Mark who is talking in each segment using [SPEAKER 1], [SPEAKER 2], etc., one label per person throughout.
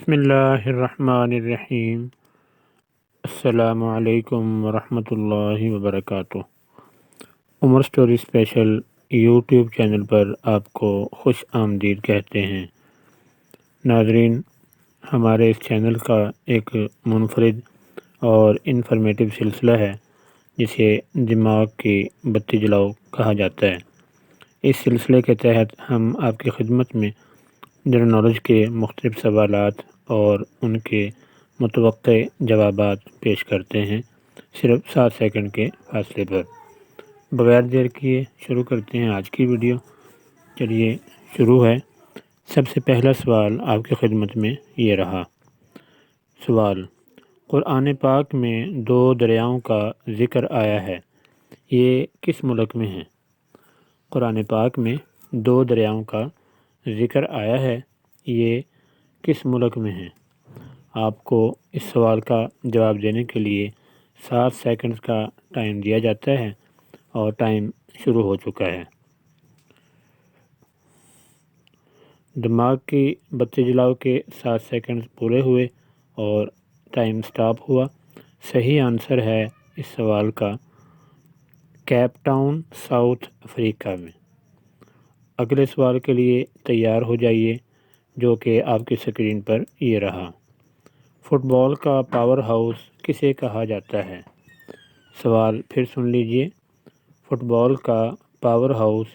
[SPEAKER 1] بسم اللہ الرحمن الرحیم۔ السلام علیکم ورحمۃ اللہ وبرکاتہ۔ عمر سٹوری اسپیشل یوٹیوب چینل پر آپ کو خوش آمدید کہتے ہیں۔ ناظرین، ہمارے اس چینل کا ایک منفرد اور انفارمیٹیو سلسلہ ہے جسے دماغ کی بتی جلاؤ کہا جاتا ہے۔ اس سلسلے کے تحت ہم آپ کی خدمت میں جنرل نالج کے مختلف سوالات اور ان کے متوقع جوابات پیش کرتے ہیں، صرف 7 سیکنڈ کے فاصلے پر۔ بغیر دیر کیے شروع کرتے ہیں آج کی ویڈیو۔ چلیے شروع ہے۔ سب سے پہلا سوال آپ کی خدمت میں یہ رہا۔ سوال: قرآن پاک میں 2 دریاؤں کا ذکر آیا ہے، یہ کس ملک میں ہیں؟ قرآن پاک میں 2 دریاؤں کا ذکر آیا ہے، یہ کس ملک میں ہیں؟ آپ کو اس سوال کا جواب دینے کے لیے 7 سیکنڈ کا ٹائم دیا جاتا ہے اور ٹائم شروع ہو چکا ہے۔ دماغ کی بتی جلاؤ کے 7 سیکنڈ پورے ہوئے اور ٹائم سٹاپ ہوا۔ صحیح آنسر ہے اس سوال کا کیپ ٹاؤن، ساؤتھ افریقہ میں۔ اگلے سوال کے لیے تیار ہو جائیے، جو کہ آپ کی اسکرین پر یہ رہا۔ فٹ بال کا پاور ہاؤس کسے کہا جاتا ہے؟ سوال پھر سن لیجئے۔ فٹ بال کا پاور ہاؤس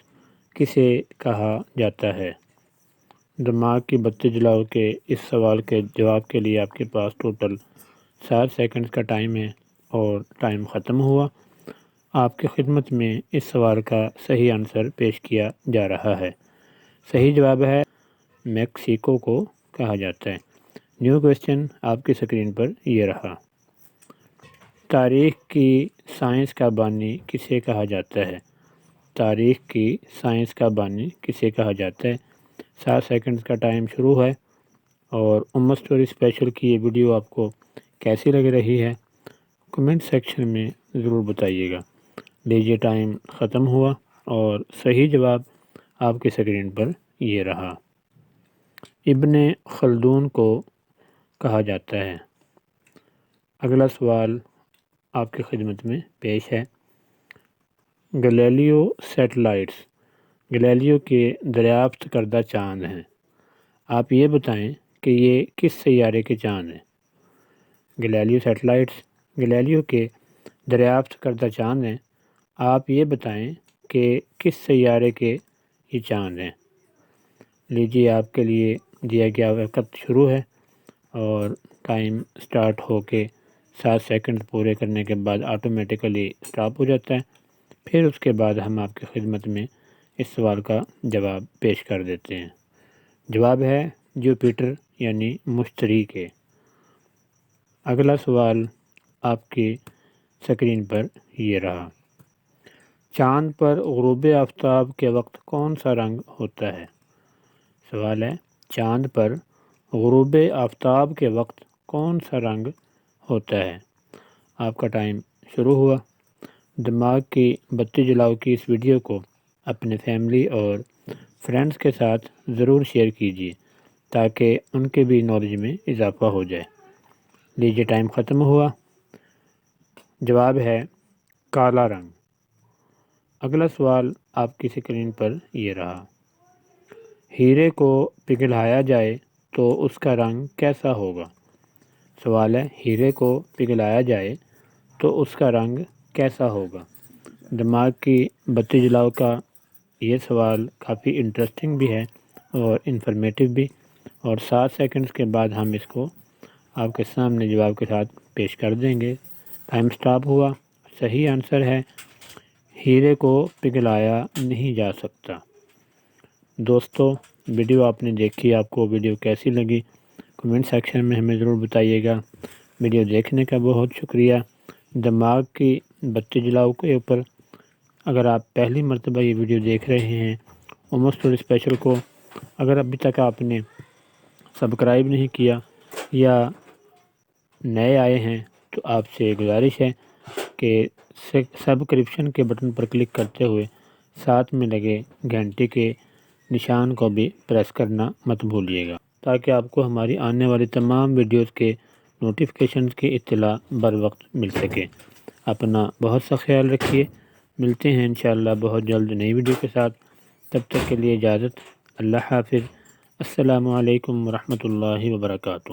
[SPEAKER 1] کسے کہا جاتا ہے؟ دماغ کی بتی جلاؤ کے اس سوال کے جواب کے لیے آپ کے پاس ٹوٹل 7 سیکنڈ کا ٹائم ہے اور ٹائم ختم ہوا۔ آپ کی خدمت میں اس سوال کا صحیح آنسر پیش کیا جا رہا ہے۔ صحیح جواب ہے میکسیکو کو کہا جاتا ہے۔ نیو کویسچن آپ کی اسکرین پر یہ رہا۔ تاریخ کی سائنس کا بانی کسے کہا جاتا ہے؟ تاریخ کی سائنس کا بانی کسے کہا جاتا ہے؟ 7 سیکنڈ کا ٹائم شروع ہے اور عمر سٹوری اسپیشل کی یہ ویڈیو آپ کو کیسی لگ رہی ہے کمنٹ سیکشن میں ضرور بتائیے گا۔ لیجیے ٹائم ختم ہوا اور صحیح جواب آپ کی اسکرین پر یہ رہا۔ ابن خلدون کو کہا جاتا ہے۔ اگلا سوال آپ کی خدمت میں پیش ہے۔ گلیلیو سیٹلائٹس گلیلیو کے دریافت کردہ چاند ہیں، آپ یہ بتائیں کہ یہ کس سیارے کے چاند ہیں؟ گلیلیو سیٹلائٹس گلیلیو کے دریافت کردہ چاند ہیں، آپ یہ بتائیں کہ کس سیارے کے یہ چاند ہیں؟ لیجیے آپ کے لیے دیا گیا وقت شروع ہے اور ٹائم سٹارٹ ہو کے 7 سیکنڈ پورے کرنے کے بعد آٹومیٹیکلی سٹاپ ہو جاتا ہے۔ پھر اس کے بعد ہم آپ کی خدمت میں اس سوال کا جواب پیش کر دیتے ہیں۔ جواب ہے جوپیٹر یعنی مشتری کے۔ اگلا سوال آپ کی اسکرین پر یہ رہا۔ چاند پر غروب آفتاب کے وقت کون سا رنگ ہوتا ہے؟ سوال ہے چاند پر غروب آفتاب کے وقت کون سا رنگ ہوتا ہے؟ آپ کا ٹائم شروع ہوا۔ دماغ کی بتی جلاؤ کی اس ویڈیو کو اپنے فیملی اور فرینڈز کے ساتھ ضرور شیئر کیجیے تاکہ ان کے بھی نالج میں اضافہ ہو جائے۔ لیجیے ٹائم ختم ہوا۔ جواب ہے کالا رنگ۔ اگلا سوال آپ کی اسکرین پر یہ رہا۔ ہیرے کو پگھلایا جائے تو اس کا رنگ کیسا ہوگا؟ سوال ہے ہیرے کو پگھلایا جائے تو اس کا رنگ کیسا ہوگا؟ دماغ کی بتی جلاؤ کا یہ سوال کافی انٹرسٹنگ بھی ہے اور انفارمیٹیو بھی، اور 7 سیکنڈز کے بعد ہم اس کو آپ کے سامنے جواب کے ساتھ پیش کر دیں گے۔ ٹائم سٹاپ ہوا۔ صحیح آنسر ہے ہیرے کو پگھلایا نہیں جا سکتا۔ دوستو، ویڈیو آپ نے دیکھی، آپ کو ویڈیو کیسی لگی کمنٹ سیکشن میں ہمیں ضرور بتائیے گا۔ ویڈیو دیکھنے کا بہت شکریہ۔ دماغ کی بتی جلاؤ کے اوپر اگر آپ پہلی مرتبہ یہ ویڈیو دیکھ رہے ہیں عمر سٹوری اسپیشل کو، اگر ابھی تک آپ نے سبسکرائب نہیں کیا یا نئے آئے ہیں تو آپ سے گزارش ہے کہ سبسکرپشن کے بٹن پر کلک کرتے ہوئے ساتھ میں لگے گھنٹی کے نشان کو بھی پریس کرنا مت بھولیے گا۔ تاکہ آپ کو ہماری آنے والی تمام ویڈیوز کے نوٹیفیکیشنز کی اطلاع بر وقت مل سکے۔ اپنا بہت سا خیال رکھیے، ملتے ہیں انشاءاللہ بہت جلد نئی ویڈیو کے ساتھ۔ تب تک کے لیے اجازت، اللہ حافظ، السلام علیکم ورحمۃ اللہ وبرکاتہ۔